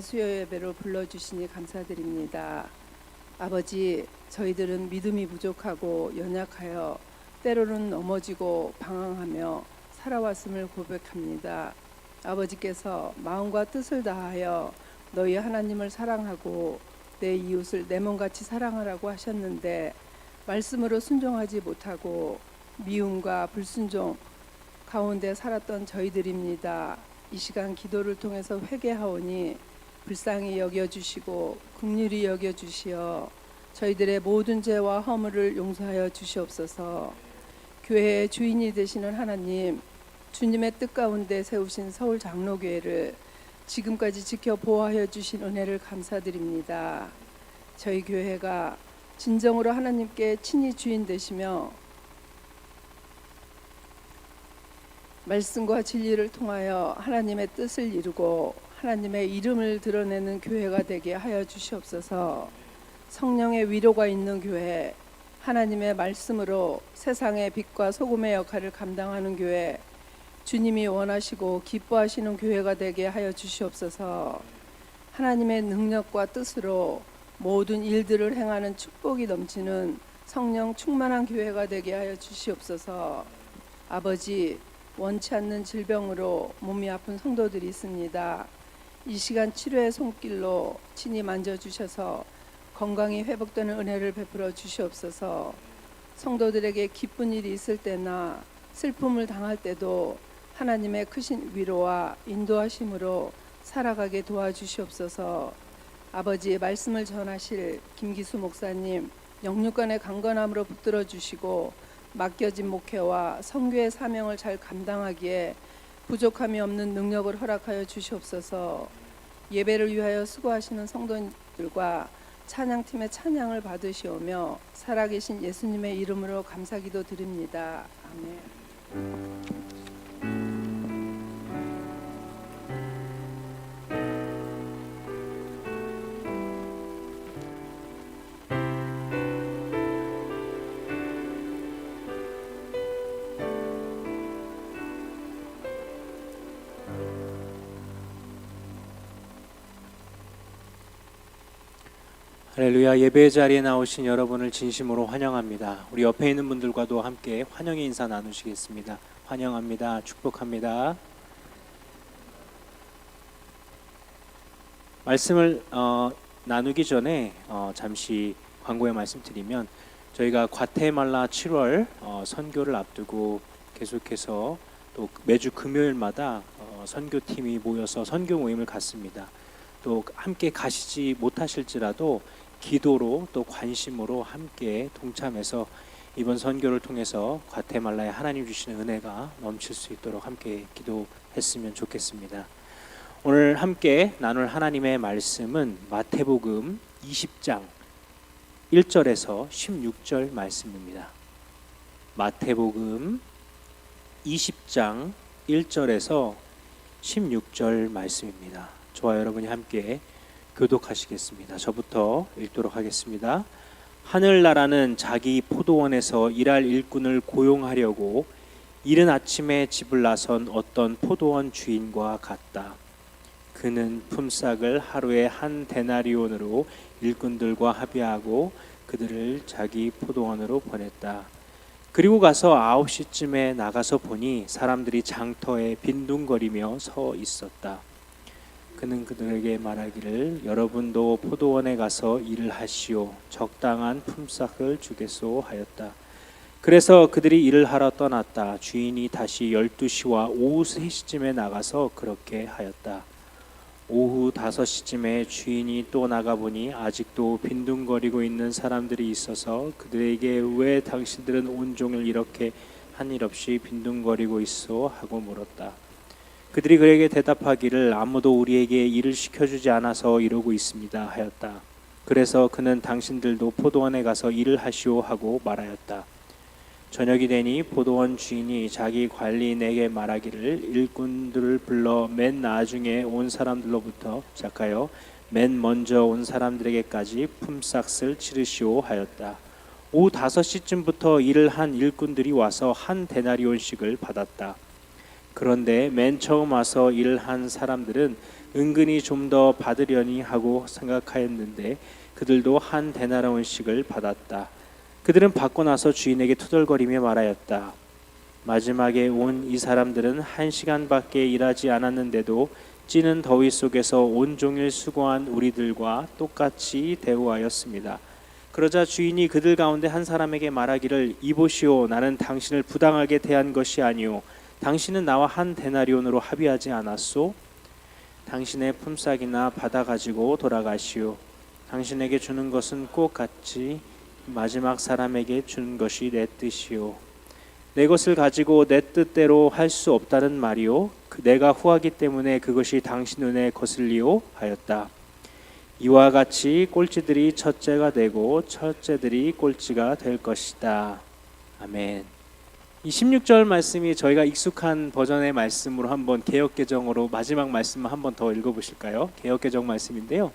수요 예배로 불러주시니 감사드립니다. 아버지, 저희들은 믿음이 부족하고 연약하여 때로는 넘어지고 방황하며 살아왔음을 고백합니다. 아버지께서 마음과 뜻을 다하여 너희 하나님을 사랑하고 내 이웃을 내 몸같이 사랑하라고 하셨는데 말씀으로 순종하지 못하고 미움과 불순종 가운데 살았던 저희들입니다. 이 시간 기도를 통해서 회개하오니 불쌍히 여겨주시고 긍휼히 여겨주시어 저희들의 모든 죄와 허물을 용서하여 주시옵소서. 교회의 주인이 되시는 하나님, 주님의 뜻 가운데 세우신 서울 장로교회를 지금까지 지켜 보호하여 주신 은혜를 감사드립니다. 저희 교회가 진정으로 하나님께 친히 주인 되시며 말씀과 진리를 통하여 하나님의 뜻을 이루고 하나님의 이름을 드러내는 교회가 되게 하여 주시옵소서. 성령의 위로가 있는 교회, 하나님의 말씀으로 세상의 빛과 소금의 역할을 감당하는 교회, 주님이 원하시고 기뻐하시는 교회가 되게 하여 주시옵소서. 하나님의 능력과 뜻으로 모든 일들을 행하는 축복이 넘치는 성령 충만한 교회가 되게 하여 주시옵소서. 아버지, 원치 않는 질병으로 몸이 아픈 성도들이 있습니다. 이 시간 치료의 손길로 친히 만져주셔서 건강이 회복되는 은혜를 베풀어 주시옵소서. 성도들에게 기쁜 일이 있을 때나 슬픔을 당할 때도 하나님의 크신 위로와 인도하심으로 살아가게 도와주시옵소서. 아버지의 말씀을 전하실 김기수 목사님 영육간의 강건함으로 붙들어 주시고 맡겨진 목회와 선교의 사명을 잘 감당하기에 부족함이 없는 능력을 허락하여 주시옵소서. 예배를 위하여 수고하시는 성도들과 찬양팀의 찬양을 받으시오며 살아계신 예수님의 이름으로 감사기도 드립니다. 아멘. 할렐루야. 예배 자리에 나오신 여러분을 진심으로 환영합니다. 우리 옆에 있는 분들과도 함께 환영의 인사 나누시겠습니다. 환영합니다. 축복합니다. 말씀을 나누기 전에 잠시 광고의 말씀드리면 저희가 과테말라 7월 선교를 앞두고 계속해서 또 매주 금요일마다 선교팀이 모여서 선교 모임을 갖습니다. 또 함께 가시지 못하실지라도 기도로 또 관심으로 함께 동참해서 이번 선교를 통해서 과테말라에 하나님 주시는 은혜가 넘칠 수 있도록 함께 기도했으면 좋겠습니다. 오늘 함께 나눌 하나님의 말씀은 마태복음 20장 1절에서 16절 말씀입니다. 마태복음 20장 1절에서 16절 말씀입니다. 저와 여러분이 함께 교독하시겠습니다. 저부터 읽도록 하겠습니다. 하늘나라는 자기 포도원에서 일할 일꾼을 고용하려고 이른 아침에 집을 나선 어떤 포도원 주인과 같다. 그는 품삯을 하루에 한 데나리온으로 일꾼들과 합의하고 그들을 자기 포도원으로 보냈다. 그리고 가서 9시쯤에 나가서 보니 사람들이 장터에 빈둥거리며 서 있었다. 그는 그들에게 말하기를 여러분도 포도원에 가서 일을 하시오. 적당한 품삯을 주겠소 하였다. 그래서 그들이 일을 하러 떠났다. 주인이 다시 12시와 오후 3시쯤에 나가서 그렇게 하였다. 오후 5시쯤에 주인이 또 나가보니 아직도 빈둥거리고 있는 사람들이 있어서 그들에게 왜 당신들은 온종일 이렇게 한 일 없이 빈둥거리고 있어? 하고 물었다. 그들이 그에게 대답하기를 아무도 우리에게 일을 시켜주지 않아서 이러고 있습니다 하였다. 그래서 그는 당신들도 포도원에 가서 일을 하시오 하고 말하였다. 저녁이 되니 포도원 주인이 자기 관리인에게 말하기를 일꾼들을 불러 맨 나중에 온 사람들로부터 시작하여 맨 먼저 온 사람들에게까지 품삯을 치르시오 하였다. 오후 5시쯤부터 일을 한 일꾼들이 와서 한 데나리온씩을 받았다. 그런데 맨 처음 와서 일을 한 사람들은 은근히 좀 더 받으려니 하고 생각하였는데 그들도 한 데나리온씩을 받았다. 그들은 받고 나서 주인에게 투덜거리며 말하였다. 마지막에 온 이 사람들은 1시간밖에 일하지 않았는데도 찌는 더위 속에서 온종일 수고한 우리들과 똑같이 대우하였습니다. 그러자 주인이 그들 가운데 한 사람에게 말하기를, 이보시오, 나는 당신을 부당하게 대한 것이 아니오. 당신은 나와 한 데나리온으로 합의하지 않았소? 당신의 품삯이나 받아 가지고 돌아가시오. 당신에게 주는 것은 꼭 같이 마지막 사람에게 주는 것이 내 뜻이오. 내 것을 가지고 내 뜻대로 할 수 없다는 말이오. 내가 후하기 때문에 그것이 당신 눈에 거슬리오 하였다. 이와 같이 꼴찌들이 첫째가 되고 첫째들이 꼴찌가 될 것이다. 아멘. 이 16절 말씀이 저희가 익숙한 버전의 말씀으로 한번 개역개정으로 마지막 말씀 한번 더 읽어보실까요? 개역개정 말씀인데요.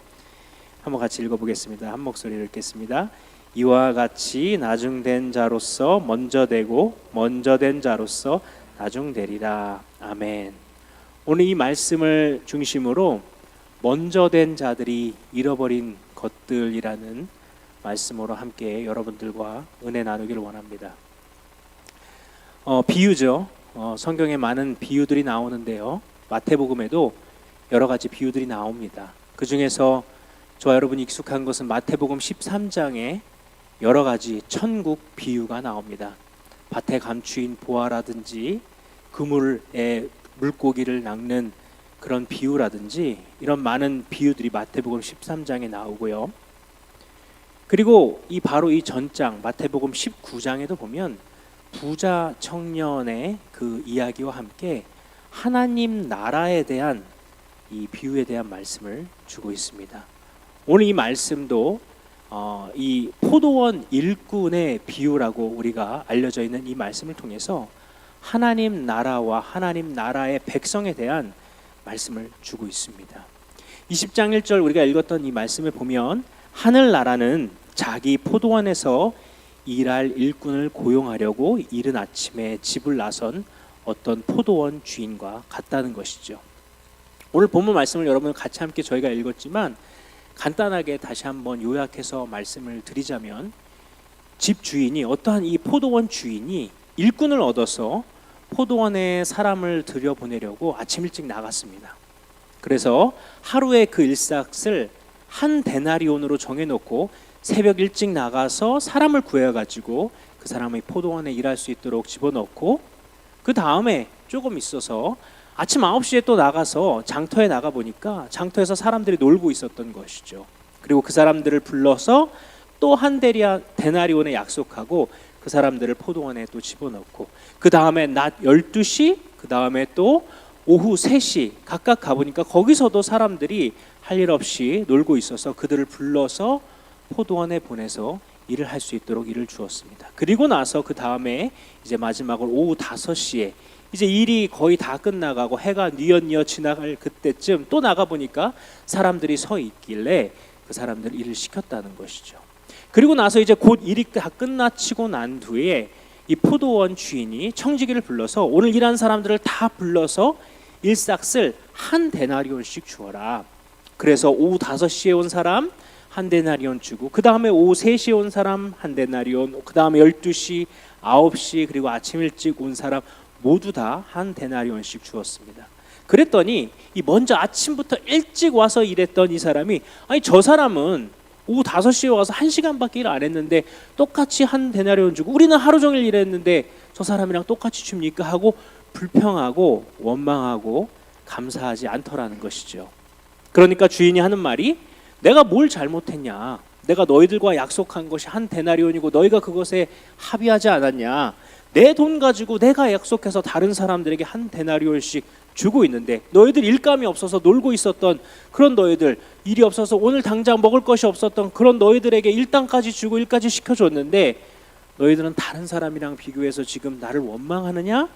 한번 같이 읽어보겠습니다. 한 목소리로 읽겠습니다. 이와 같이 나중된 자로서 먼저 되고 먼저 된 자로서 나중되리라. 아멘. 오늘 이 말씀을 중심으로 먼저 된 자들이 잃어버린 것들이라는 말씀으로 함께 여러분들과 은혜 나누기를 원합니다. 비유죠. 성경에 많은 비유들이 나오는데요. 마태복음에도 여러 가지 비유들이 나옵니다. 그 중에서 저와 여러분이 익숙한 것은 마태복음 13장에 여러 가지 천국 비유가 나옵니다. 밭에 감추인 보화라든지 그물에 물고기를 낚는 그런 비유라든지 이런 많은 비유들이 마태복음 13장에 나오고요. 그리고 바로 이 전장 마태복음 19장에도 보면 부자 청년의 그 이야기와 함께 하나님 나라에 대한 이 비유에 대한 말씀을 주고 있습니다. 오늘 이 말씀도 이 포도원 일꾼의 비유라고 우리가 알려져 있는 이 말씀을 통해서 하나님 나라와 하나님 나라의 백성에 대한 말씀을 주고 있습니다. 20장 1절 우리가 읽었던 이 말씀을 보면 하늘나라는 자기 포도원에서 일할 일꾼을 고용하려고 이른 아침에 집을 나선 어떤 포도원 주인과 같다는 것이죠. 오늘 본문 말씀을 여러분 같이 함께 저희가 읽었지만 간단하게 다시 한번 요약해서 말씀을 드리자면 집 주인이 어떠한 이 포도원 주인이 일꾼을 얻어서 포도원에 사람을 들여보내려고 아침 일찍 나갔습니다. 그래서 하루의 그 일삭을 한 데나리온으로 정해놓고 새벽 일찍 나가서 사람을 구해가지고 그 사람이 포도원에 일할 수 있도록 집어넣고 그 다음에 조금 있어서 아침 9시에 또 나가서 장터에 나가보니까 장터에서 사람들이 놀고 있었던 것이죠. 그리고 그 사람들을 불러서 또 한 데나리온에 약속하고 그 사람들을 포도원에 또 집어넣고 그 다음에 낮 12시 그 다음에 또 오후 3시 각각 가보니까 거기서도 사람들이 할 일 없이 놀고 있어서 그들을 불러서 포도원에 보내서 일을 할 수 있도록 일을 주었습니다. 그리고 나서 그 다음에 이제 마지막으로 오후 5시에 이제 일이 거의 다 끝나가고 해가 뉘엿뉘엿 지나갈 그때쯤 또 나가보니까 사람들이 서 있길래 그 사람들 일을 시켰다는 것이죠. 그리고 나서 이제 곧 일이 다 끝나치고 난 뒤에 이 포도원 주인이 청지기를 불러서 오늘 일한 사람들을 다 불러서 일삭을 한 데나리온씩 주어라. 그래서 오후 5시에 온 사람 한 데나리온 주고 그 다음에 오후 3시에 온 사람 한 데나리온 그 다음에 12시, 9시 그리고 아침 일찍 온 사람 모두 다 한 데나리온씩 주었습니다. 그랬더니 이 먼저 아침부터 일찍 와서 일했던 이 사람이 아니 저 사람은 오후 5시에 와서 1시간밖에 일 안 했는데 똑같이 한 데나리온 주고 우리는 하루 종일 일했는데 저 사람이랑 똑같이 줍니까 하고 불평하고 원망하고 감사하지 않더라는 것이죠. 그러니까 주인이 하는 말이 내가 뭘 잘못했냐? 내가 너희들과 약속한 것이 한 데나리온이고 너희가 그것에 합의하지 않았냐? 내 돈 가지고 내가 약속해서 다른 사람들에게 한 데나리온씩 주고 있는데 너희들 일감이 없어서 놀고 있었던 그런 너희들 일이 없어서 오늘 당장 먹을 것이 없었던 그런 너희들에게 일당까지 주고 일까지 시켜줬는데 너희들은 다른 사람이랑 비교해서 지금 나를 원망하느냐?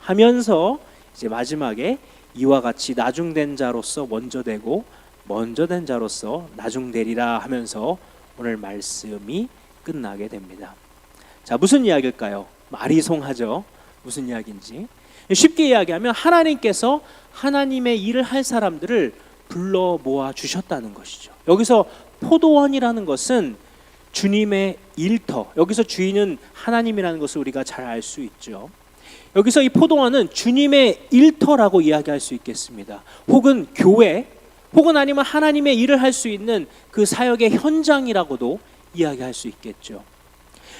하면서 이제 마지막에 이와 같이 나중된 자로서 먼저 되고 먼저 된 자로서 나중되리라 하면서 오늘 말씀이 끝나게 됩니다. 자, 무슨 이야기일까요? 아리송하죠. 무슨 이야기인지 쉽게 이야기하면 하나님께서 하나님의 일을 할 사람들을 불러 모아 주셨다는 것이죠. 여기서 포도원이라는 것은 주님의 일터, 여기서 주인은 하나님이라는 것을 우리가 잘 알 수 있죠. 여기서 이 포도원은 주님의 일터라고 이야기할 수 있겠습니다. 혹은 교회, 혹은 아니면 하나님의 일을 할 수 있는 그 사역의 현장이라고도 이야기할 수 있겠죠.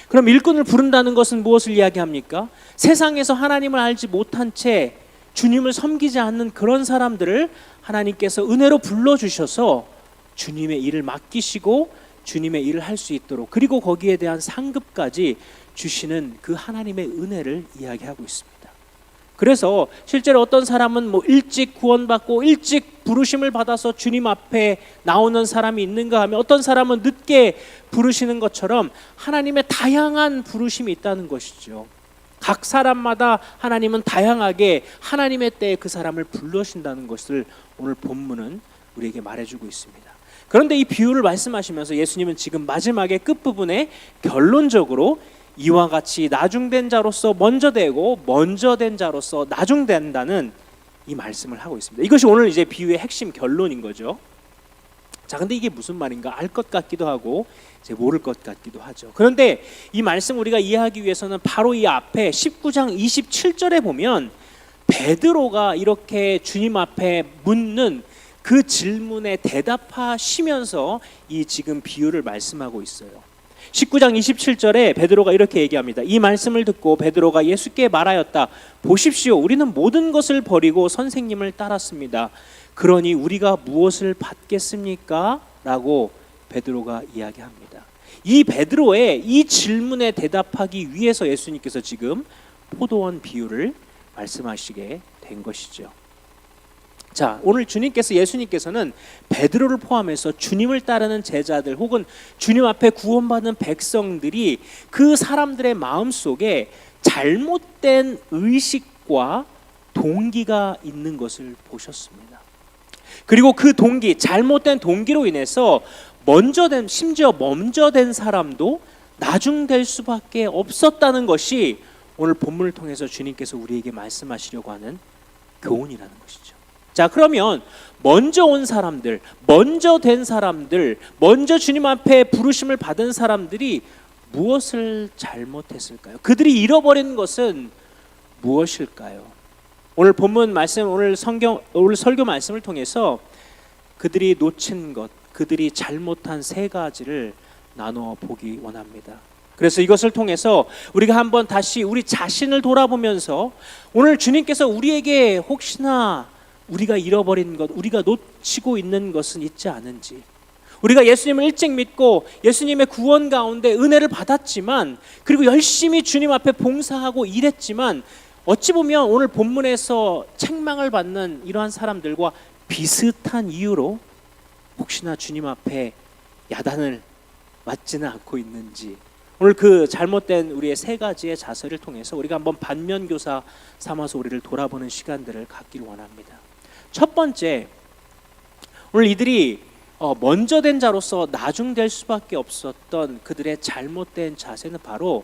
그럼 일꾼을 부른다는 것은 무엇을 이야기합니까? 세상에서 하나님을 알지 못한 채 주님을 섬기지 않는 그런 사람들을 하나님께서 은혜로 불러주셔서 주님의 일을 맡기시고 주님의 일을 할 수 있도록, 그리고 거기에 대한 상급까지 주시는 그 하나님의 은혜를 이야기하고 있습니다. 그래서 실제로 어떤 사람은 일찍 구원받고 일찍 부르심을 받아서 주님 앞에 나오는 사람이 있는가 하면, 어떤 사람은 늦게 부르시는 것처럼 하나님의 다양한 부르심이 있다는 것이죠. 각 사람마다 하나님은 다양하게 하나님의 때에 그 사람을 불러신다는 것을 오늘 본문은 우리에게 말해주고 있습니다. 그런데 이 비유를 말씀하시면서 예수님은 지금 마지막에 끝부분에 결론적으로 이와 같이 나중된 자로서 먼저 되고 먼저 된 자로서 나중된다는 이 말씀을 하고 있습니다. 이것이 오늘 이제 비유의 핵심 결론인 거죠. 자, 근데 이게 무슨 말인가 알 것 같기도 하고 이제 모를 것 같기도 하죠. 그런데 이 말씀 우리가 이해하기 위해서는 바로 이 앞에 19장 27절에 보면 베드로가 이렇게 주님 앞에 묻는 그 질문에 대답하시면서 이 지금 비유를 말씀하고 있어요. 19장 27절에 베드로가 이렇게 얘기합니다. 이 말씀을 듣고 베드로가 예수께 말하였다. 보십시오, 우리는 모든 것을 버리고 선생님을 따랐습니다. 그러니 우리가 무엇을 받겠습니까? 라고 베드로가 이야기합니다. 이 베드로의 이 질문에 대답하기 위해서 예수님께서 지금 포도원 비유를 말씀하시게 된 것이죠. 자, 오늘 예수님께서는 베드로를 포함해서 주님을 따르는 제자들 혹은 주님 앞에 구원받은 백성들이 그 사람들의 마음속에 잘못된 의식과 동기가 있는 것을 보셨습니다. 그리고 그 동기, 잘못된 동기로 인해서 심지어 먼저 된 사람도 나중될 수밖에 없었다는 것이 오늘 본문을 통해서 주님께서 우리에게 말씀하시려고 하는 교훈이라는 것이죠. 자, 그러면 먼저 온 사람들, 먼저 된 사람들, 먼저 주님 앞에 부르심을 받은 사람들이 무엇을 잘못했을까요? 그들이 잃어버린 것은 무엇일까요? 오늘 본문 말씀, 오늘 설교 말씀을 통해서 그들이 놓친 것, 그들이 잘못한 세 가지를 나누어 보기 원합니다. 그래서 이것을 통해서 우리가 한번 다시 우리 자신을 돌아보면서 오늘 주님께서 우리에게 혹시나 우리가 잃어버린 것, 우리가 놓치고 있는 것은 있지 않은지, 우리가 예수님을 일찍 믿고 예수님의 구원 가운데 은혜를 받았지만, 그리고 열심히 주님 앞에 봉사하고 일했지만, 어찌 보면 오늘 본문에서 책망을 받는 이러한 사람들과 비슷한 이유로 혹시나 주님 앞에 야단을 맞지는 않고 있는지, 오늘 그 잘못된 우리의 세 가지의 자세를 통해서 우리가 한번 반면교사 삼아서 우리를 돌아보는 시간들을 갖기를 원합니다. 첫 번째, 오늘 이들이 먼저 된 자로서 나중될 수밖에 없었던 그들의 잘못된 자세는 바로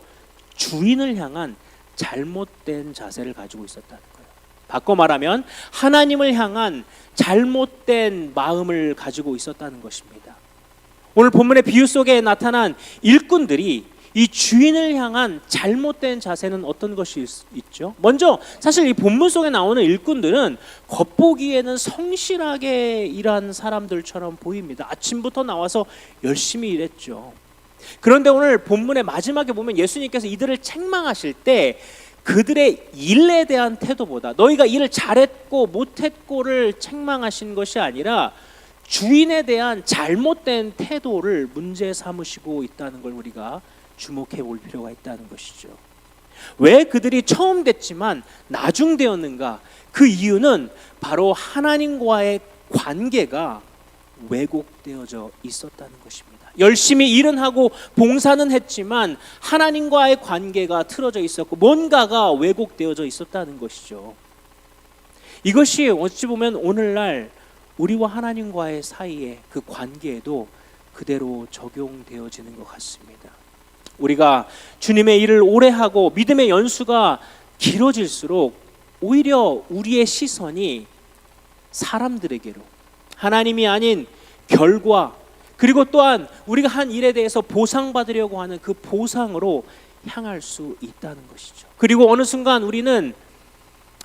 주인을 향한 잘못된 자세를 가지고 있었다는 거예요. 바꿔 말하면 하나님을 향한 잘못된 마음을 가지고 있었다는 것입니다. 오늘 본문의 비유 속에 나타난 일꾼들이 이 주인을 향한 잘못된 자세는 어떤 것이 있죠? 먼저 사실 이 본문 속에 나오는 일꾼들은 겉보기에는 성실하게 일한 사람들처럼 보입니다. 아침부터 나와서 열심히 일했죠. 그런데 오늘 본문의 마지막에 보면 예수님께서 이들을 책망하실 때 그들의 일에 대한 태도보다 너희가 일을 잘했고 못했고를 책망하신 것이 아니라 주인에 대한 잘못된 태도를 문제 삼으시고 있다는 걸 우리가 주목해 볼 필요가 있다는 것이죠. 왜 그들이 처음 됐지만 나중 되었는가? 그 이유는 바로 하나님과의 관계가 왜곡되어져 있었다는 것입니다. 열심히 일은 하고 봉사는 했지만 하나님과의 관계가 틀어져 있었고 뭔가가 왜곡되어져 있었다는 것이죠. 이것이 어찌 보면 오늘날 우리와 하나님과의 사이에 그 관계에도 그대로 적용되어지는 것 같습니다. 우리가 주님의 일을 오래 하고 믿음의 연수가 길어질수록 오히려 우리의 시선이 사람들에게로, 하나님이 아닌 결과, 그리고 또한 우리가 한 일에 대해서 보상받으려고 하는 그 보상으로 향할 수 있다는 것이죠. 그리고 어느 순간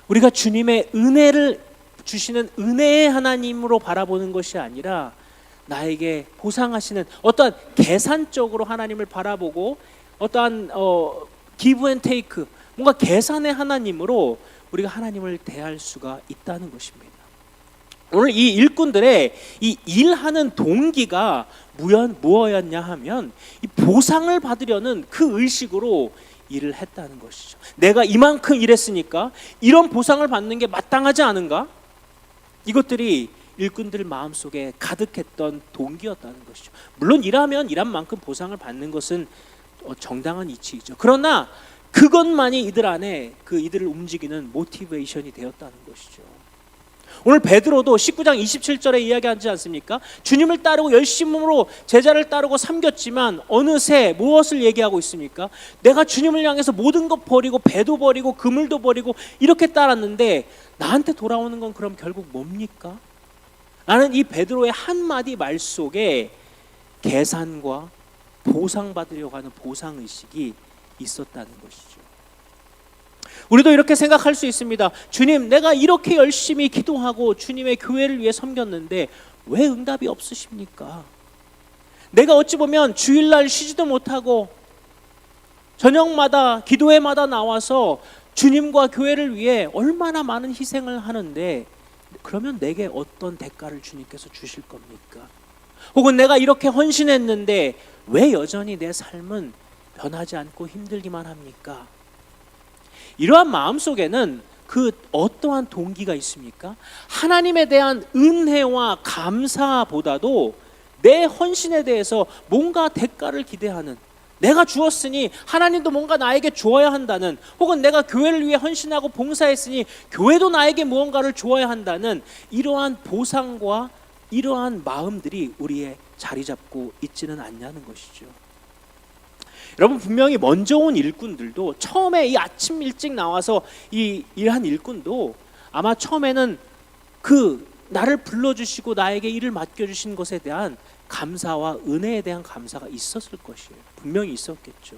우리가 주님의 은혜를 주시는 은혜의 하나님으로 바라보는 것이 아니라 나에게 보상하시는 어떠한 계산적으로 하나님을 바라보고 어떠한 give and take, 뭔가 계산의 하나님으로 우리가 하나님을 대할 수가 있다는 것입니다. 오늘 이 일꾼들의 이 일하는 동기가 무엇이었냐 하면 이 보상을 받으려는 그 의식으로 일을 했다는 것이죠. 내가 이만큼 일했으니까 이런 보상을 받는 게 마땅하지 않은가? 이것들이 일꾼들 마음속에 가득했던 동기였다는 것이죠. 물론 일하면 일한 만큼 보상을 받는 것은 정당한 이치이죠. 그러나 그것만이 이들 안에 이들을 움직이는 모티베이션이 되었다는 것이죠. 오늘 베드로도 19장 27절에 이야기하지 않습니까? 주님을 따르고 열심으로 제자를 따르고 섬겼지만 어느새 무엇을 얘기하고 있습니까? 내가 주님을 향해서 모든 것 버리고 배도 버리고 그물도 버리고 이렇게 따랐는데 나한테 돌아오는 건 그럼 결국 뭡니까? 나는 이 베드로의 한마디 말 속에 계산과 보상받으려고 하는 보상의식이 있었다는 것이죠. 우리도 이렇게 생각할 수 있습니다. 주님, 내가 이렇게 열심히 기도하고 주님의 교회를 위해 섬겼는데 왜 응답이 없으십니까? 내가 어찌 보면 주일날 쉬지도 못하고 저녁마다 기도회마다 나와서 주님과 교회를 위해 얼마나 많은 희생을 하는데 그러면 내게 어떤 대가를 주님께서 주실 겁니까? 혹은 내가 이렇게 헌신했는데 왜 여전히 내 삶은 변하지 않고 힘들기만 합니까? 이러한 마음 속에는 그 어떠한 동기가 있습니까? 하나님에 대한 은혜와 감사보다도 내 헌신에 대해서 뭔가 대가를 기대하는, 내가 주었으니 하나님도 뭔가 나에게 주어야 한다는, 혹은 내가 교회를 위해 헌신하고 봉사했으니 교회도 나에게 무언가를 주어야 한다는 이러한 보상과 이러한 마음들이 우리의 자리 잡고 있지는 않냐는 것이죠. 여러분, 분명히 먼저 온 일꾼들도 처음에 이 아침 일찍 나와서 이 일한 일꾼도 아마 처음에는 나를 불러주시고 나에게 일을 맡겨주신 것에 대한 감사와 은혜에 대한 감사가 있었을 것이에요. 분명히 있었겠죠.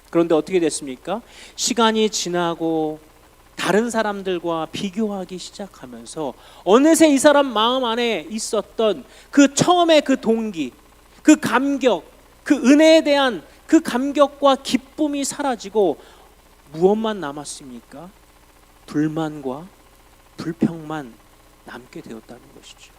그런데 어떻게 됐습니까? 시간이 지나고 다른 사람들과 비교하기 시작하면서 어느새 이 사람 마음 안에 있었던 그 처음의 그 동기, 그 감격, 그 은혜에 대한 그 감격과 기쁨이 사라지고 무엇만 남았습니까? 불만과 불평만 남게 되었다는 것이죠.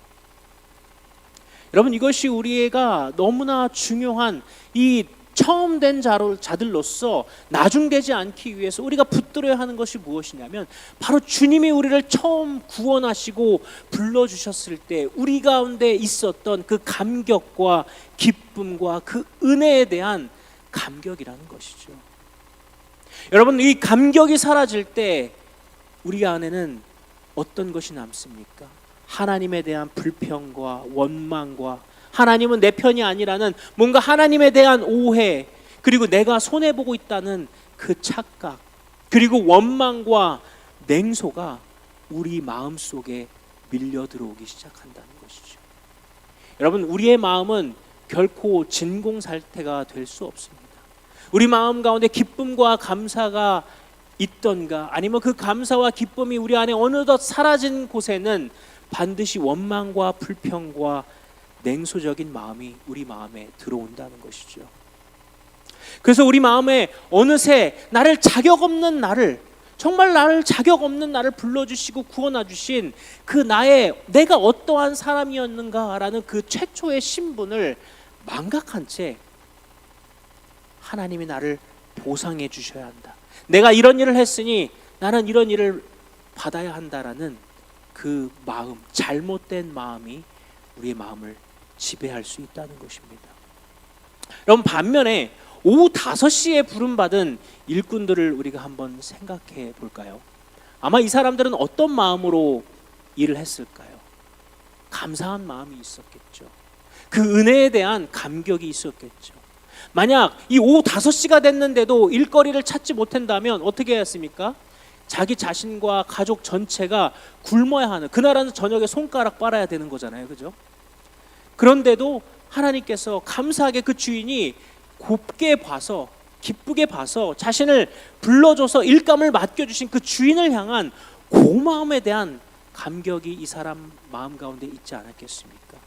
여러분, 이것이 우리가 너무나 중요한 이 처음 된 자들로서 나중되지 않기 위해서 우리가 붙들어야 하는 것이 무엇이냐면 바로 주님이 우리를 처음 구원하시고 불러주셨을 때 우리 가운데 있었던 그 감격과 기쁨과 그 은혜에 대한 감격이라는 것이죠. 여러분, 이 감격이 사라질 때 우리 안에는 어떤 것이 남습니까? 하나님에 대한 불평과 원망과 하나님은 내 편이 아니라는 뭔가 하나님에 대한 오해, 그리고 내가 손해보고 있다는 그 착각, 그리고 원망과 냉소가 우리 마음속에 밀려 들어오기 시작한다는 것이죠. 여러분, 우리의 마음은 결코 진공살태가 될 수 없습니다. 우리 마음 가운데 기쁨과 감사가 있던가 아니면 그 감사와 기쁨이 우리 안에 어느덧 사라진 곳에는 반드시 원망과 불평과 냉소적인 마음이 우리 마음에 들어온다는 것이죠. 그래서 우리 마음에 어느새 정말 나를 자격 없는 나를 불러주시고 구원해 주신 그 내가 어떠한 사람이었는가라는 그 최초의 신분을 망각한 채 하나님이 나를 보상해 주셔야 한다, 내가 이런 일을 했으니 나는 이런 일을 받아야 한다라는 그 마음, 잘못된 마음이 우리의 마음을 지배할 수 있다는 것입니다. 여러분, 반면에 오후 5시에 부름받은 일꾼들을 우리가 한번 생각해 볼까요? 아마 이 사람들은 어떤 마음으로 일을 했을까요? 감사한 마음이 있었겠죠. 그 은혜에 대한 감격이 있었겠죠. 만약 이 오후 5시가 됐는데도 일거리를 찾지 못한다면 어떻게 했습니까? 자기 자신과 가족 전체가 굶어야 하는, 그날은 저녁에 손가락 빨아야 되는 거잖아요, 그죠? 그런데도 하나님께서 감사하게 그 주인이 곱게 봐서, 기쁘게 봐서 자신을 불러줘서 일감을 맡겨주신 그 주인을 향한 고마움에 대한 감격이 이 사람 마음 가운데 있지 않았겠습니까?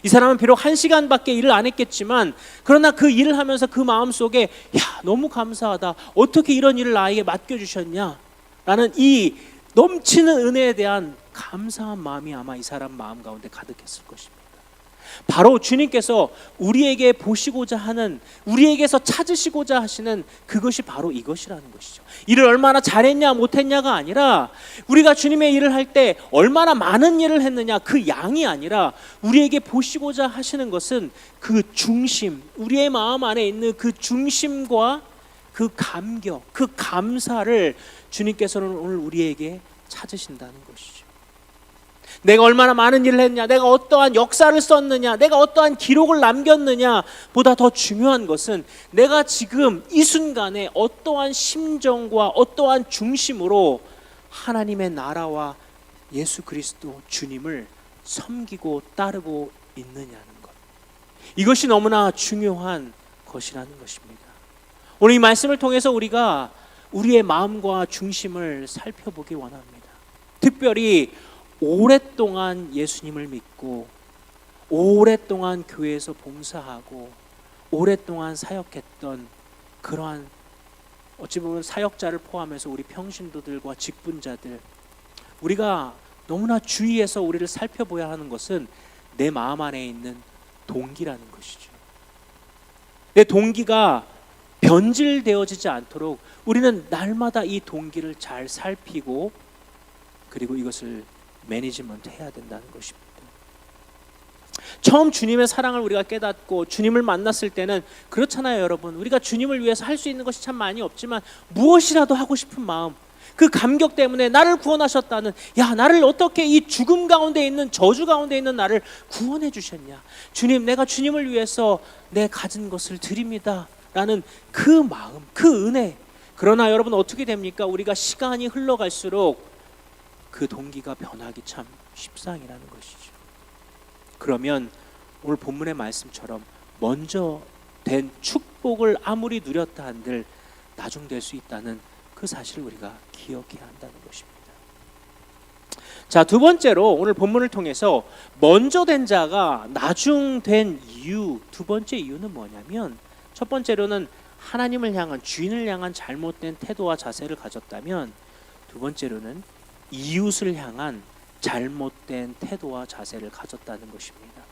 이 사람은 비록 1시간밖에 일을 안 했겠지만, 그러나 그 일을 하면서 그 마음속에 야, 너무 감사하다, 어떻게 이런 일을 나에게 맡겨주셨냐 라는 이 넘치는 은혜에 대한 감사한 마음이 아마 이 사람 마음 가운데 가득했을 것입니다. 바로 주님께서 우리에게 보시고자 하는, 우리에게서 찾으시고자 하시는 그것이 바로 이것이라는 것이죠. 일을 얼마나 잘했냐 못했냐가 아니라, 우리가 주님의 일을 할 때 얼마나 많은 일을 했느냐, 그 양이 아니라 우리에게 보시고자 하시는 것은 그 중심, 우리의 마음 안에 있는 그 중심과 그 감격, 그 감사를 주님께서는 오늘 우리에게 찾으신다는 것이죠. 내가 얼마나 많은 일을 했냐, 내가 어떠한 역사를 썼느냐, 내가 어떠한 기록을 남겼느냐 보다 더 중요한 것은 내가 지금 이 순간에 어떠한 심정과 어떠한 중심으로 하나님의 나라와 예수 그리스도 주님을 섬기고 따르고 있느냐는 것, 이것이 너무나 중요한 것이라는 것입니다. 오늘 이 말씀을 통해서 우리가 우리의 마음과 중심을 살펴보기 원합니다. 특별히 오랫동안 예수님을 믿고 오랫동안 교회에서 봉사하고 오랫동안 사역했던 그러한, 어찌 보면 사역자를 포함해서 우리 평신도들과 직분자들, 우리가 너무나 주의해서 우리를 살펴봐야 하는 것은 내 마음 안에 있는 동기라는 것이죠. 내 동기가 변질되어지지 않도록 우리는 날마다 이 동기를 잘 살피고, 그리고 이것을 매니지먼트 해야 된다는 것입니다. 처음 주님의 사랑을 우리가 깨닫고 주님을 만났을 때는 그렇잖아요, 여러분. 우리가 주님을 위해서 할 수 있는 것이 참 많이 없지만 무엇이라도 하고 싶은 마음, 그 감격 때문에 나를 구원하셨다는, 야, 나를 어떻게 이 죽음 가운데 있는, 저주 가운데 있는 나를 구원해 주셨냐, 주님, 내가 주님을 위해서 내 가진 것을 드립니다 라는 그 마음, 그 은혜. 그러나 여러분, 어떻게 됩니까? 우리가 시간이 흘러갈수록 그 동기가 변하기 참 십상이라는 것이죠. 그러면 오늘 본문의 말씀처럼 먼저 된 축복을 아무리 누렸다 한들 나중될 수 있다는 그 사실을 우리가 기억해야 한다는 것입니다. 자, 두 번째로 오늘 본문을 통해서 먼저 된 자가 나중된 이유, 두 번째 이유는 뭐냐면, 첫 번째로는 하나님을 향한, 주인을 향한 잘못된 태도와 자세를 가졌다면, 두 번째로는 이웃을 향한 잘못된 태도와 자세를 가졌다는 것입니다.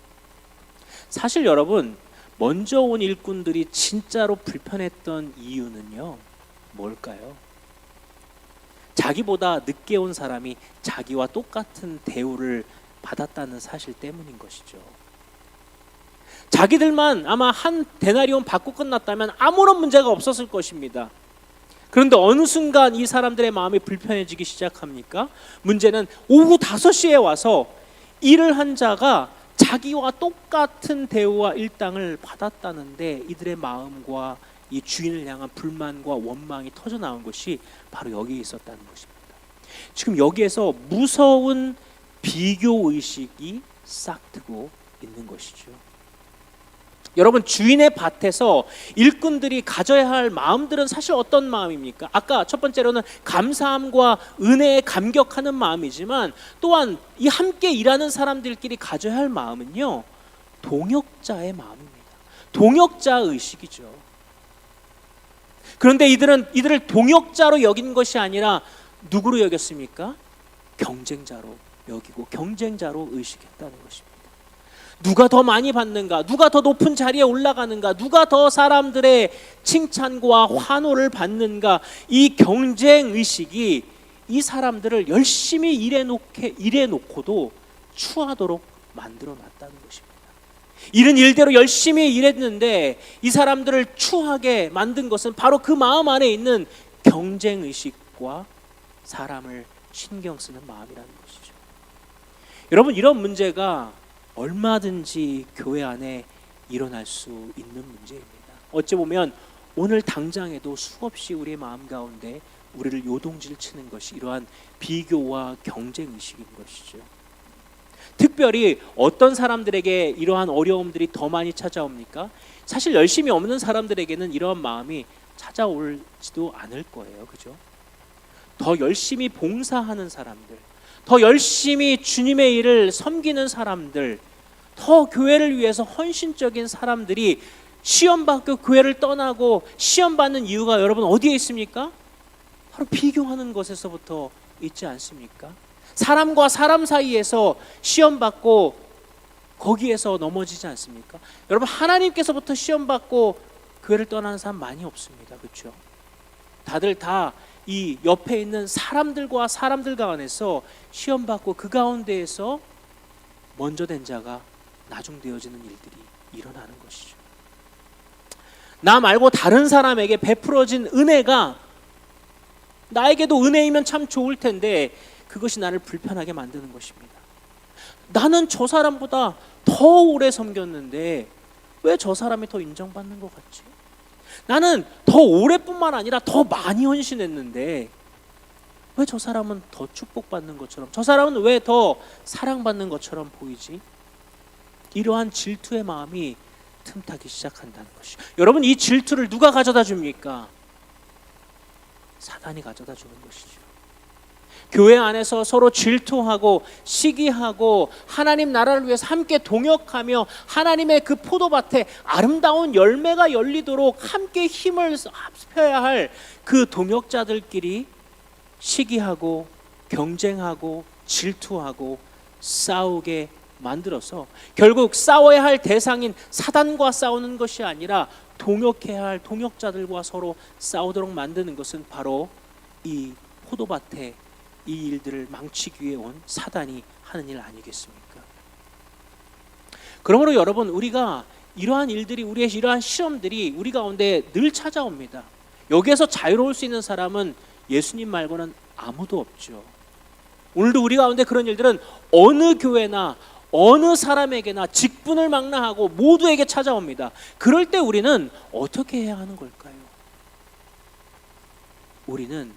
사실 여러분, 먼저 온 일꾼들이 진짜로 불편했던 이유는요, 뭘까요? 자기보다 늦게 온 사람이 자기와 똑같은 대우를 받았다는 사실 때문인 것이죠. 자기들만 아마 한 데나리온 받고 끝났다면 아무런 문제가 없었을 것입니다. 그런데 어느 순간 이 사람들의 마음이 불편해지기 시작합니까? 문제는 오후 5시에 와서 일을 한 자가 자기와 똑같은 대우와 일당을 받았다는데, 이들의 마음과 이 주인을 향한 불만과 원망이 터져 나온 것이 바로 여기에 있었다는 것입니다. 지금 여기에서 무서운 비교 의식이 싹트고 있는 것이죠. 여러분, 주인의 밭에서 일꾼들이 가져야 할 마음들은 사실 어떤 마음입니까? 아까 첫 번째로는 감사함과 은혜에 감격하는 마음이지만, 또한 이 함께 일하는 사람들끼리 가져야 할 마음은요, 동역자의 마음입니다. 동역자 의식이죠. 그런데 이들을 동역자로 여긴 것이 아니라 누구로 여겼습니까? 경쟁자로 여기고 경쟁자로 의식했다는 것입니다. 누가 더 많이 받는가, 누가 더 높은 자리에 올라가는가, 누가 더 사람들의 칭찬과 환호를 받는가, 이 경쟁 의식이 이 사람들을 열심히 일해놓고도 추하도록 만들어 놨다는 것입니다. 일은 일대로 열심히 일했는데 이 사람들을 추하게 만든 것은 바로 그 마음 안에 있는 경쟁 의식과 사람을 신경 쓰는 마음이라는 것이죠. 여러분, 이런 문제가 얼마든지 교회 안에 일어날 수 있는 문제입니다. 어찌 보면 오늘 당장에도 수없이 우리의 마음 가운데 우리를 요동질 치는 것이 이러한 비교와 경쟁 의식인 것이죠. 특별히 어떤 사람들에게 이러한 어려움들이 더 많이 찾아옵니까? 사실 열심히 없는 사람들에게는 이러한 마음이 찾아올지도 않을 거예요. 그죠? 더 열심히 봉사하는 사람들, 더 열심히 주님의 일을 섬기는 사람들, 더 교회를 위해서 헌신적인 사람들이 시험 받고 교회를 떠나고 시험 받는 이유가 여러분 어디에 있습니까? 바로 비교하는 것에서부터 있지 않습니까? 사람과 사람 사이에서 시험 받고 거기에서 넘어지지 않습니까? 여러분 하나님께서부터 시험 받고 교회를 떠나는 사람 많이 없습니다. 그렇죠? 다들 다 이 옆에 있는 사람들과 사람들 가운데서 시험 받고 그 가운데에서 먼저 된 자가 나중되어지는 일들이 일어나는 것이죠. 나 말고 다른 사람에게 베풀어진 은혜가 나에게도 은혜이면 참 좋을 텐데 그것이 나를 불편하게 만드는 것입니다. 나는 저 사람보다 더 오래 섬겼는데 왜 저 사람이 더 인정받는 것 같지? 나는 더 오래뿐만 아니라 더 많이 헌신했는데 왜 저 사람은 더 축복받는 것처럼, 저 사람은 왜 더 사랑받는 것처럼 보이지? 이러한 질투의 마음이 틈타기 시작한다는 것이죠. 여러분 이 질투를 누가 가져다 줍니까? 사단이 가져다 주는 것이죠. 교회 안에서 서로 질투하고 시기하고 하나님 나라를 위해서 함께 동역하며 하나님의 그 포도밭에 아름다운 열매가 열리도록 함께 힘을 합쳐야 할 그 동역자들끼리 시기하고 경쟁하고 질투하고 싸우게 만들어서 결국 싸워야 할 대상인 사단과 싸우는 것이 아니라 동역해야 할 동역자들과 서로 싸우도록 만드는 것은 바로 이 포도밭에 이 일들을 망치기 위해 온 사단이 하는 일 아니겠습니까? 그러므로 여러분 우리가 이러한 일들이 우리의 이러한 시험들이 우리 가운데 늘 찾아옵니다. 여기에서 자유로울 수 있는 사람은 예수님 말고는 아무도 없죠. 오늘도 우리 가운데 그런 일들은 어느 교회나 어느 사람에게나 직분을 망라하고 모두에게 찾아옵니다. 그럴 때 우리는 어떻게 해야 하는 걸까요? 우리는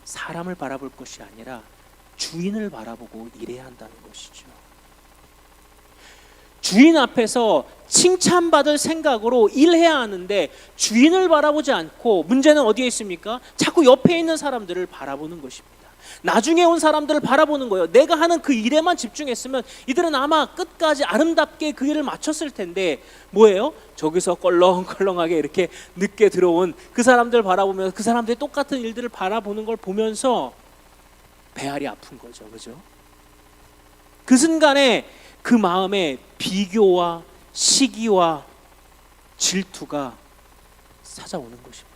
사람을 바라볼 것이 아니라 주인을 바라보고 일해야 한다는 것이죠. 주인 앞에서 칭찬받을 생각으로 일해야 하는데 주인을 바라보지 않고 문제는 어디에 있습니까? 자꾸 옆에 있는 사람들을 바라보는 것입니다. 나중에 온 사람들을 바라보는 거예요. 내가 하는 그 일에만 집중했으면 이들은 아마 끝까지 아름답게 그 일을 마쳤을 텐데 뭐예요? 저기서 껄렁껄렁하게 이렇게 늦게 들어온 그 사람들 바라보면서 그 사람들이 똑같은 일들을 바라보는 걸 보면서 배알이 아픈 거죠. 그죠? 그 순간에 그 마음에 비교와 시기와 질투가 찾아오는 것입니다.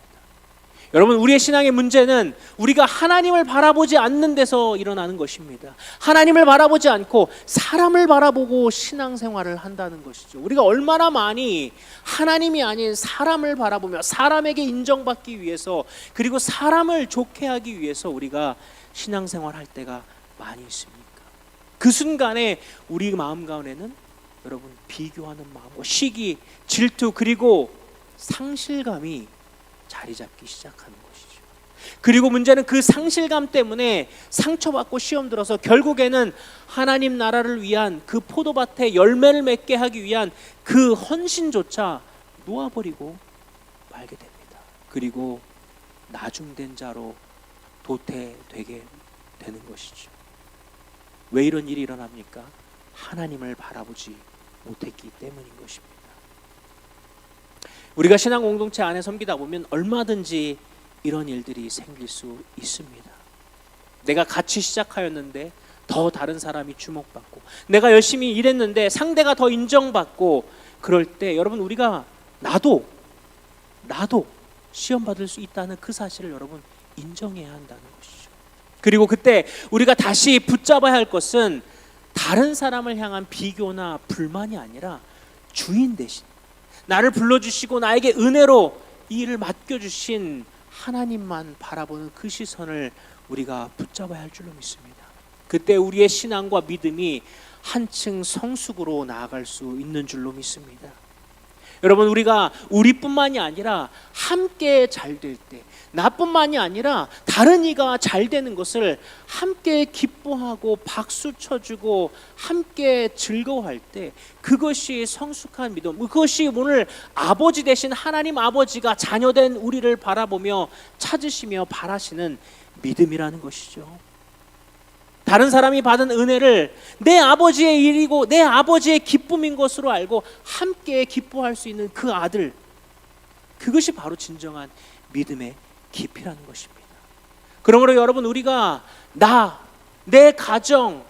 여러분 우리의 신앙의 문제는 우리가 하나님을 바라보지 않는 데서 일어나는 것입니다. 하나님을 바라보지 않고 사람을 바라보고 신앙생활을 한다는 것이죠. 우리가 얼마나 많이 하나님이 아닌 사람을 바라보며 사람에게 인정받기 위해서 그리고 사람을 좋게 하기 위해서 우리가 신앙생활 할 때가 많이 있습니까? 그 순간에 우리 마음 가운데는 여러분 비교하는 마음과 시기, 질투 그리고 상실감이 자리 잡기 시작하는 것이죠. 그리고 문제는 그 상실감 때문에 상처받고 시험 들어서 결국에는 하나님 나라를 위한 그 포도밭에 열매를 맺게 하기 위한 그 헌신조차 놓아버리고 말게 됩니다. 그리고 나중된 자로 도태되게 되는 것이죠. 왜 이런 일이 일어납니까? 하나님을 바라보지 못했기 때문인 것입니다. 우리가 신앙 공동체 안에 섬기다 보면 얼마든지 이런 일들이 생길 수 있습니다. 내가 같이 시작하였는데 더 다른 사람이 주목받고 내가 열심히 일했는데 상대가 더 인정받고 그럴 때 여러분 우리가 나도 시험 받을 수 있다는 그 사실을 여러분 인정해야 한다는 것이죠. 그리고 그때 우리가 다시 붙잡아야 할 것은 다른 사람을 향한 비교나 불만이 아니라 주인 대신 나를 불러주시고 나에게 은혜로 이 일을 맡겨주신 하나님만 바라보는 그 시선을 우리가 붙잡아야 할 줄로 믿습니다. 그때 우리의 신앙과 믿음이 한층 성숙으로 나아갈 수 있는 줄로 믿습니다. 여러분, 우리가 우리뿐만이 아니라 함께 잘 될 때, 나뿐만이 아니라 다른 이가 잘 되는 것을 함께 기뻐하고 박수 쳐주고 함께 즐거워할 때, 그것이 성숙한 믿음, 그것이 오늘 아버지 되신 하나님 아버지가 자녀된 우리를 바라보며 찾으시며 바라시는 믿음이라는 것이죠. 다른 사람이 받은 은혜를 내 아버지의 일이고 내 아버지의 기쁨인 것으로 알고 함께 기뻐할 수 있는 그 아들, 그것이 바로 진정한 믿음의 깊이라는 것입니다. 그러므로 여러분, 우리가 내 가정,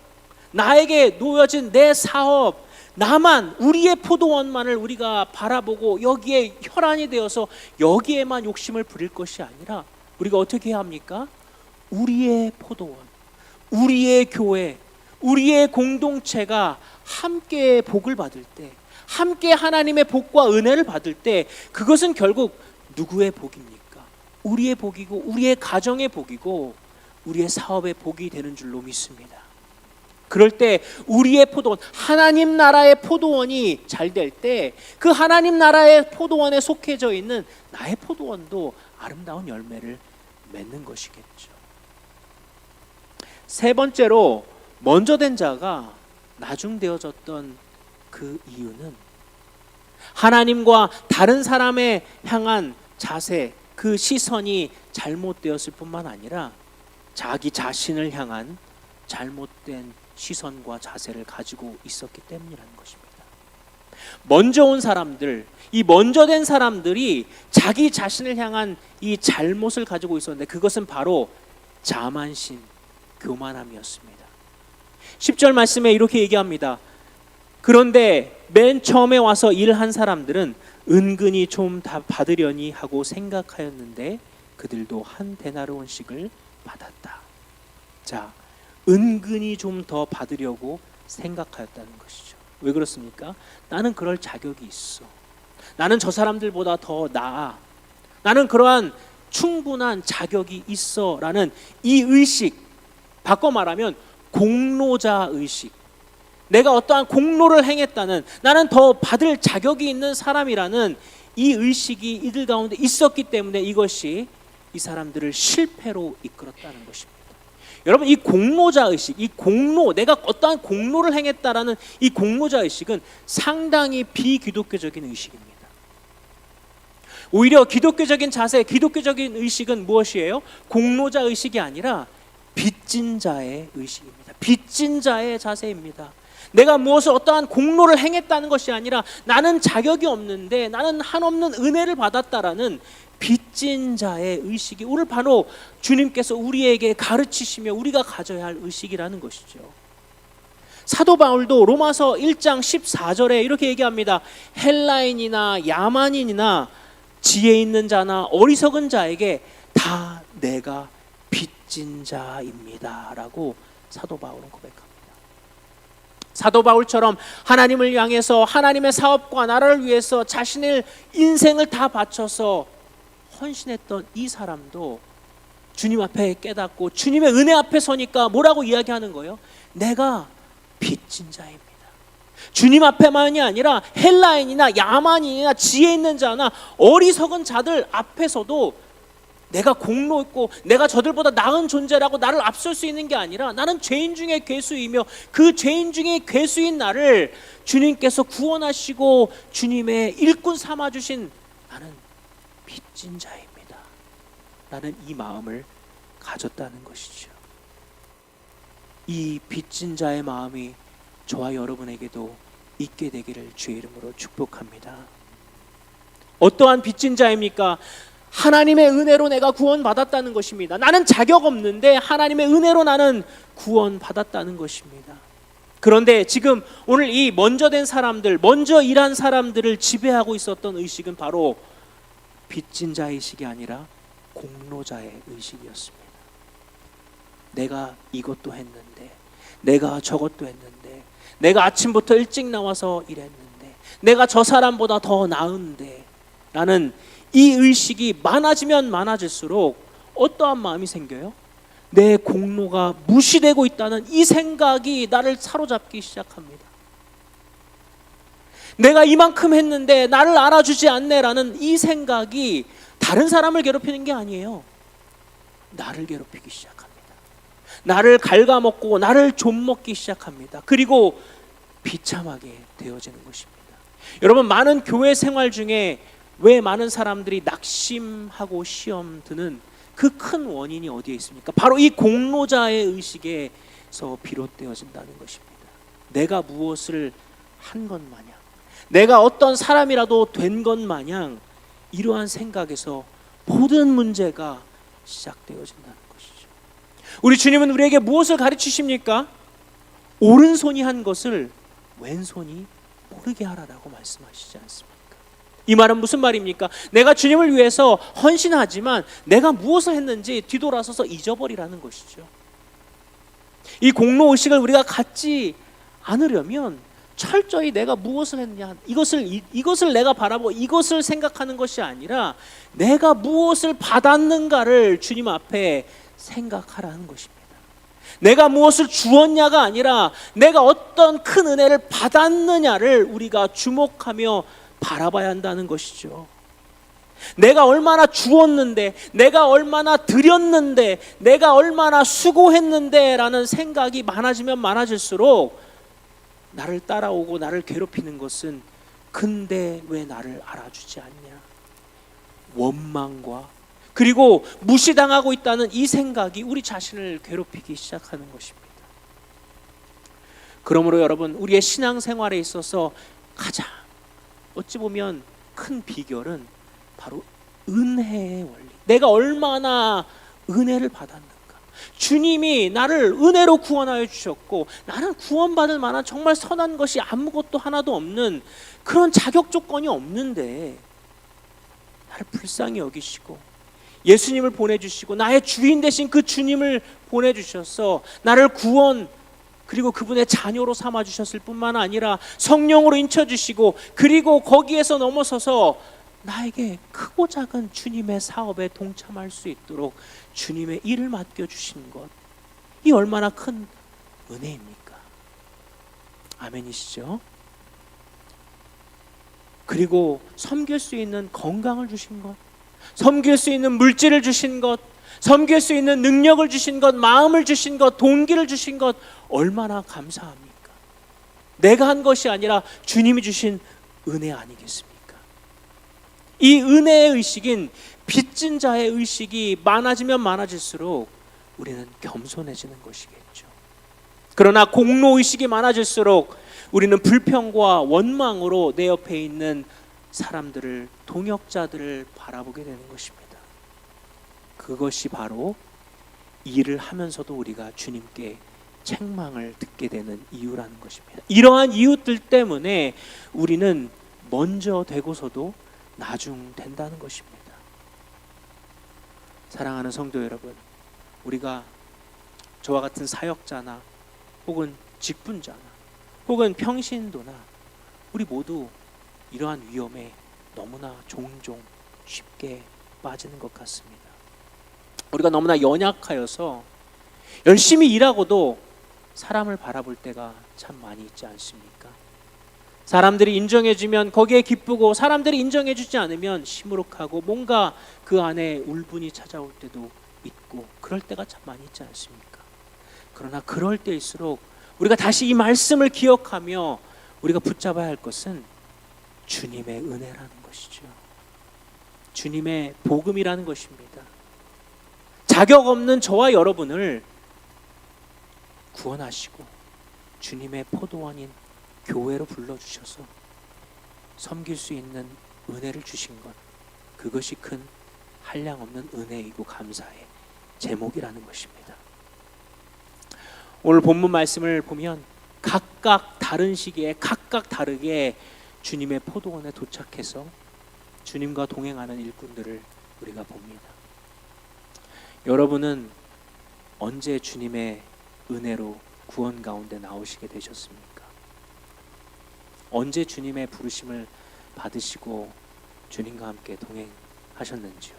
나에게 놓여진 내 사업, 나만, 우리의 포도원만을 우리가 바라보고 여기에 혈안이 되어서 여기에만 욕심을 부릴 것이 아니라 우리가 어떻게 해야 합니까? 우리의 포도원, 우리의 교회, 우리의 공동체가 함께 복을 받을 때, 함께 하나님의 복과 은혜를 받을 때, 그것은 결국 누구의 복입니까? 우리의 복이고 우리의 가정의 복이고 우리의 사업의 복이 되는 줄로 믿습니다. 그럴 때 우리의 포도원, 하나님 나라의 포도원이 잘 될 때 그 하나님 나라의 포도원에 속해져 있는 나의 포도원도 아름다운 열매를 맺는 것이겠죠. 세 번째로, 먼저 된 자가 나중되어졌던 그 이유는 하나님과 다른 사람에 향한 자세, 그 시선이 잘못되었을 뿐만 아니라 자기 자신을 향한 잘못된 시선과 자세를 가지고 있었기 때문이라는 것입니다. 먼저 온 사람들, 이 먼저 된 사람들이 자기 자신을 향한 이 잘못을 가지고 있었는데, 그것은 바로 자만심, 교만함이었습니다. 10절 말씀에 이렇게 얘기합니다. 그런데 맨 처음에 와서 일한 사람들은 은근히 좀 다 받으려니 하고 생각하였는데 그들도 한 데나리온씩을 받았다. 자, 은근히 좀 더 받으려고 생각하였다는 것이죠. 왜 그렇습니까? 나는 그럴 자격이 있어. 나는 저 사람들보다 더 나아. 나는 그러한 충분한 자격이 있어 라는 이 의식, 바꿔 말하면 공로자 의식, 내가 어떠한 공로를 행했다는, 나는 더 받을 자격이 있는 사람이라는 이 의식이 이들 가운데 있었기 때문에 이것이 이 사람들을 실패로 이끌었다는 것입니다. 여러분, 이 공로자 의식, 이 공로, 내가 어떠한 공로를 행했다라는 이 공로자 의식은 상당히 비기독교적인 의식입니다. 오히려 기독교적인 자세, 기독교적인 의식은 무엇이에요? 공로자 의식이 아니라 빚진 자의 의식입니다. 빚진 자의 자세입니다. 내가 무엇을 어떠한 공로를 행했다는 것이 아니라 나는 자격이 없는데 나는 한없는 은혜를 받았다라는 빚진 자의 의식이 오늘 바로 주님께서 우리에게 가르치시며 우리가 가져야 할 의식이라는 것이죠. 사도 바울도 로마서 1장 14절에 이렇게 얘기합니다. 헬라인이나 야만인이나 지혜 있는 자나 어리석은 자에게 다 내가 빚진 자입니다 라고 사도 바울은 고백합니다. 사도 바울처럼 하나님을 향해서 하나님의 사업과 나라를 위해서 자신의 인생을 다 바쳐서 헌신했던 이 사람도 주님 앞에 깨닫고 주님의 은혜 앞에 서니까 뭐라고 이야기하는 거예요? 내가 빚진 자입니다. 주님 앞에만이 아니라 헬라인이나 야만인이나 지혜 있는 자나 어리석은 자들 앞에서도 내가 공로 있고 내가 저들보다 나은 존재라고 나를 앞설 수 있는 게 아니라 나는 죄인 중에 괴수이며 그 죄인 중에 괴수인 나를 주님께서 구원하시고 주님의 일꾼 삼아주신 나는 빚진 자입니다 라는 이 마음을 가졌다는 것이죠. 이 빚진 자의 마음이 저와 여러분에게도 있게 되기를 주의 이름으로 축복합니다. 어떠한 빚진 자입니까? 하나님의 은혜로 내가 구원받았다는 것입니다. 나는 자격 없는데 하나님의 은혜로 나는 구원받았다는 것입니다. 그런데 지금 오늘 이 먼저 된 사람들, 먼저 일한 사람들을 지배하고 있었던 의식은 바로 빚진 자의 의식이 아니라 공로자의 의식이었습니다. 내가 이것도 했는데, 내가 저것도 했는데, 내가 아침부터 일찍 나와서 일했는데, 내가 저 사람보다 더 나은데 라는 이 의식이 많아지면 많아질수록 어떠한 마음이 생겨요? 내 공로가 무시되고 있다는 이 생각이 나를 사로잡기 시작합니다. 내가 이만큼 했는데 나를 알아주지 않네라는 이 생각이 다른 사람을 괴롭히는 게 아니에요. 나를 괴롭히기 시작합니다. 나를 갉아먹고 나를 좀먹기 시작합니다. 그리고 비참하게 되어지는 것입니다. 여러분, 많은 교회 생활 중에 왜 많은 사람들이 낙심하고 시험 드는 그 큰 원인이 어디에 있습니까? 바로 이 공로자의 의식에서 비롯되어진다는 것입니다. 내가 무엇을 한 것 마냥, 내가 어떤 사람이라도 된 것 마냥 이러한 생각에서 모든 문제가 시작되어진다는 것이죠. 우리 주님은 우리에게 무엇을 가르치십니까? 오른손이 한 것을 왼손이 모르게 하라라고 말씀하시지 않습니까? 이 말은 무슨 말입니까? 내가 주님을 위해서 헌신하지만 내가 무엇을 했는지 뒤돌아서서 잊어버리라는 것이죠. 이 공로의식을 우리가 갖지 않으려면 철저히 내가 무엇을 했냐, 이것을 내가 바라보고 이것을 생각하는 것이 아니라 내가 무엇을 받았는가를 주님 앞에 생각하라는 것입니다. 내가 무엇을 주었냐가 아니라 내가 어떤 큰 은혜를 받았느냐를 우리가 주목하며 바라봐야 한다는 것이죠. 내가 얼마나 주었는데, 내가 얼마나 드렸는데, 내가 얼마나 수고했는데 라는 생각이 많아지면 많아질수록 나를 따라오고 나를 괴롭히는 것은 근데 왜 나를 알아주지 않냐, 원망과 그리고 무시당하고 있다는 이 생각이 우리 자신을 괴롭히기 시작하는 것입니다. 그러므로 여러분, 우리의 신앙생활에 있어서 가장 어찌 보면 큰 비결은 바로 은혜의 원리. 내가 얼마나 은혜를 받았는가. 주님이 나를 은혜로 구원하여 주셨고 나는 구원받을 만한 정말 선한 것이 아무것도 하나도 없는 그런 자격 조건이 없는데 나를 불쌍히 여기시고 예수님을 보내주시고 나의 주인 되신 그 주님을 보내주셔서 나를 구원 그리고 그분의 자녀로 삼아주셨을 뿐만 아니라 성령으로 인쳐주시고 그리고 거기에서 넘어서서 나에게 크고 작은 주님의 사업에 동참할 수 있도록 주님의 일을 맡겨주신 것, 이 얼마나 큰 은혜입니까? 아멘이시죠? 그리고 섬길 수 있는 건강을 주신 것, 섬길 수 있는 물질을 주신 것, 섬길 수 있는 능력을 주신 것, 마음을 주신 것, 동기를 주신 것, 얼마나 감사합니까? 내가 한 것이 아니라 주님이 주신 은혜 아니겠습니까? 이 은혜의 의식인 빚진 자의 의식이 많아지면 많아질수록 우리는 겸손해지는 것이겠죠. 그러나 공로의식이 많아질수록 우리는 불평과 원망으로 내 옆에 있는 사람들을, 동역자들을 바라보게 되는 것입니다. 그것이 바로 일을 하면서도 우리가 주님께 책망을 듣게 되는 이유라는 것입니다. 이러한 이유들 때문에 우리는 먼저 되고서도 나중 된다는 것입니다. 사랑하는 성도 여러분, 우리가 저와 같은 사역자나 혹은 직분자나 혹은 평신도나 우리 모두 이러한 위험에 너무나 종종 쉽게 빠지는 것 같습니다. 우리가 너무나 연약하여서 열심히 일하고도 사람을 바라볼 때가 참 많이 있지 않습니까? 사람들이 인정해주면 거기에 기쁘고 사람들이 인정해주지 않으면 시무룩하고 뭔가 그 안에 울분이 찾아올 때도 있고 그럴 때가 참 많이 있지 않습니까? 그러나 그럴 때일수록 우리가 다시 이 말씀을 기억하며 우리가 붙잡아야 할 것은 주님의 은혜라는 것이죠. 주님의 복음이라는 것입니다. 자격 없는 저와 여러분을 구원하시고 주님의 포도원인 교회로 불러주셔서 섬길 수 있는 은혜를 주신 것, 그것이 큰 한량없는 은혜이고 감사의 제목이라는 것입니다. 오늘 본문 말씀을 보면 각각 다른 시기에 각각 다르게 주님의 포도원에 도착해서 주님과 동행하는 일꾼들을 우리가 봅니다. 여러분은 언제 주님의 은혜로 구원 가운데 나오시게 되셨습니까? 언제 주님의 부르심을 받으시고 주님과 함께 동행하셨는지요?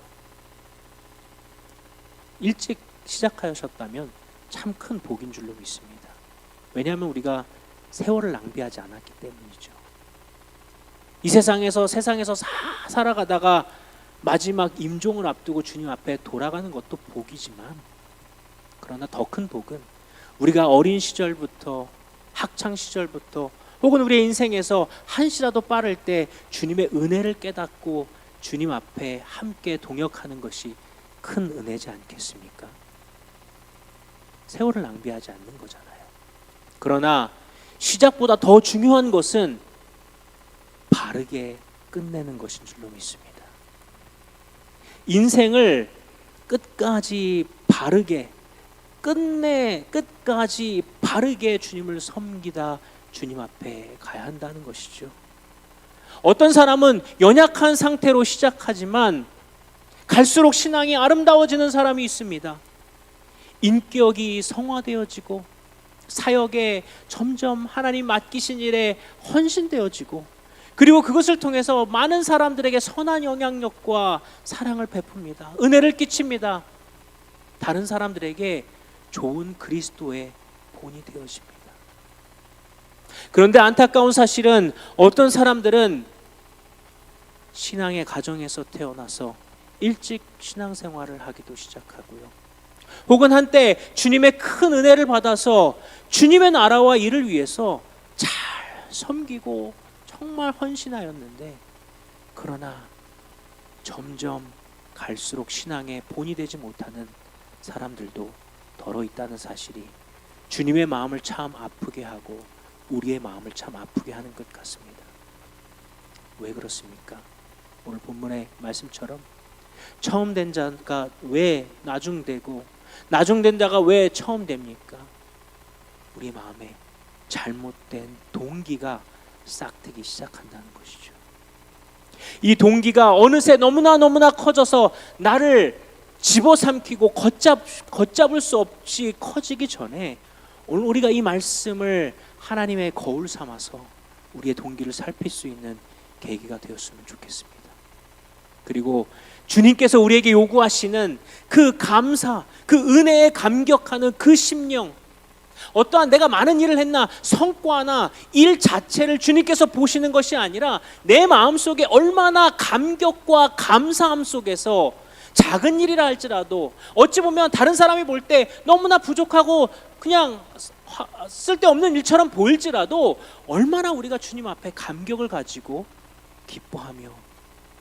일찍 시작하셨다면 참 큰 복인 줄로 믿습니다. 왜냐하면 우리가 세월을 낭비하지 않았기 때문이죠. 이 세상에서 살아가다가 마지막 임종을 앞두고 주님 앞에 돌아가는 것도 복이지만, 그러나 더 큰 복은 우리가 어린 시절부터, 학창 시절부터, 혹은 우리의 인생에서 한시라도 빠를 때 주님의 은혜를 깨닫고 주님 앞에 함께 동역하는 것이 큰 은혜지 않겠습니까? 세월을 낭비하지 않는 거잖아요. 그러나 시작보다 더 중요한 것은 바르게 끝내는 것인 줄로 믿습니다. 인생을 끝까지 바르게, 끝까지 바르게 주님을 섬기다 주님 앞에 가야 한다는 것이죠. 어떤 사람은 연약한 상태로 시작하지만 갈수록 신앙이 아름다워지는 사람이 있습니다. 인격이 성화되어지고 사역에 점점 하나님 맡기신 일에 헌신되어지고, 그리고 그것을 통해서 많은 사람들에게 선한 영향력과 사랑을 베풉니다. 은혜를 끼칩니다. 다른 사람들에게 좋은 그리스도의 본이 되어집니다. 그런데 안타까운 사실은 어떤 사람들은 신앙의 가정에서 태어나서 일찍 신앙생활을 하기도 시작하고요, 혹은 한때 주님의 큰 은혜를 받아서 주님의 나라와 일을 위해서 잘 섬기고 정말 헌신하였는데, 그러나 점점 갈수록 신앙의 본이 되지 못하는 사람들도 더러 있다는 사실이 주님의 마음을 참 아프게 하고 우리의 마음을 참 아프게 하는 것 같습니다. 왜 그렇습니까? 오늘 본문의 말씀처럼 처음 된 자가 왜 나중되고 나중된 자가 왜 처음 됩니까? 우리 마음에 잘못된 동기가 싹트기 시작한다는 것이죠. 이 동기가 어느새 너무나 커져서 나를 집어삼키고 걷잡을 수 없이 커지기 전에 오늘 우리가 이 말씀을 하나님의 거울 삼아서 우리의 동기를 살필 수 있는 계기가 되었으면 좋겠습니다. 그리고 주님께서 우리에게 요구하시는 그 감사, 그 은혜에 감격하는 그 심령, 어떠한 내가 많은 일을 했나 성과나 일 자체를 주님께서 보시는 것이 아니라 내 마음속에 얼마나 감격과 감사함 속에서 작은 일이라 할지라도 어찌 보면 다른 사람이 볼 때 너무나 부족하고 그냥 쓸데없는 일처럼 보일지라도 얼마나 우리가 주님 앞에 감격을 가지고 기뻐하며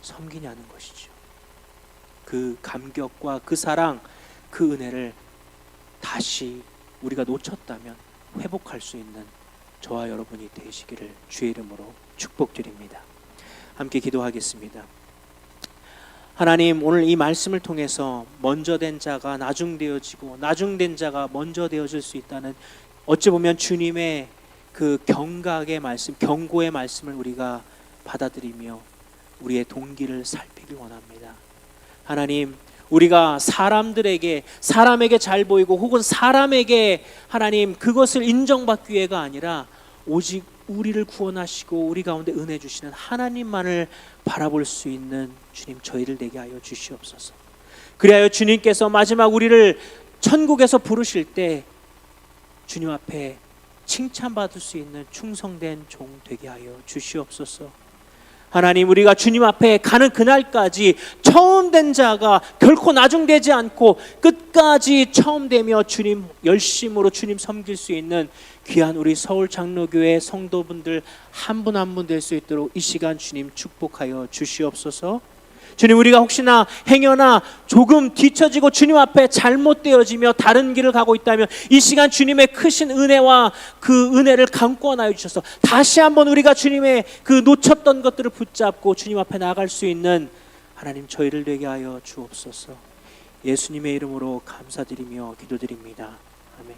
섬기냐는 것이죠. 그 감격과 그 사랑, 그 은혜를 다시 우리가 놓쳤다면 회복할 수 있는 저와 여러분이 되시기를 주의 이름으로 축복드립니다. 함께 기도하겠습니다. 하나님, 오늘 이 말씀을 통해서 먼저 된 자가 나중되어지고 나중된 자가 먼저 되어질 수 있다는, 어찌 보면 주님의 그 경각의 말씀, 경고의 말씀을 우리가 받아들이며 우리의 동기를 살피길 원합니다. 하나님, 우리가 사람에게 잘 보이고 혹은 사람에게 하나님 그것을 인정받기 위해가 아니라 오직 우리를 구원하시고 우리 가운데 은혜 주시는 하나님만을 바라볼 수 있는 주님, 저희를 되게 하여 주시옵소서. 그리하여 주님께서 마지막 우리를 천국에서 부르실 때 주님 앞에 칭찬받을 수 있는 충성된 종 되게 하여 주시옵소서. 하나님, 우리가 주님 앞에 가는 그날까지 처음 된 자가 결코 나중되지 않고 끝까지 처음 되며 주님 열심으로 주님 섬길 수 있는 귀한 우리 서울 장로교회 성도분들 한 분 한 분 될 수 있도록 이 시간 주님 축복하여 주시옵소서. 주님, 우리가 혹시나 행여나 조금 뒤처지고 주님 앞에 잘못되어지며 다른 길을 가고 있다면 이 시간 주님의 크신 은혜와 그 은혜를 감고 안아여 주셔서 다시 한번 우리가 주님의 그 놓쳤던 것들을 붙잡고 주님 앞에 나아갈 수 있는 하나님 저희를 되게 하여 주옵소서. 예수님의 이름으로 감사드리며 기도드립니다. 아멘.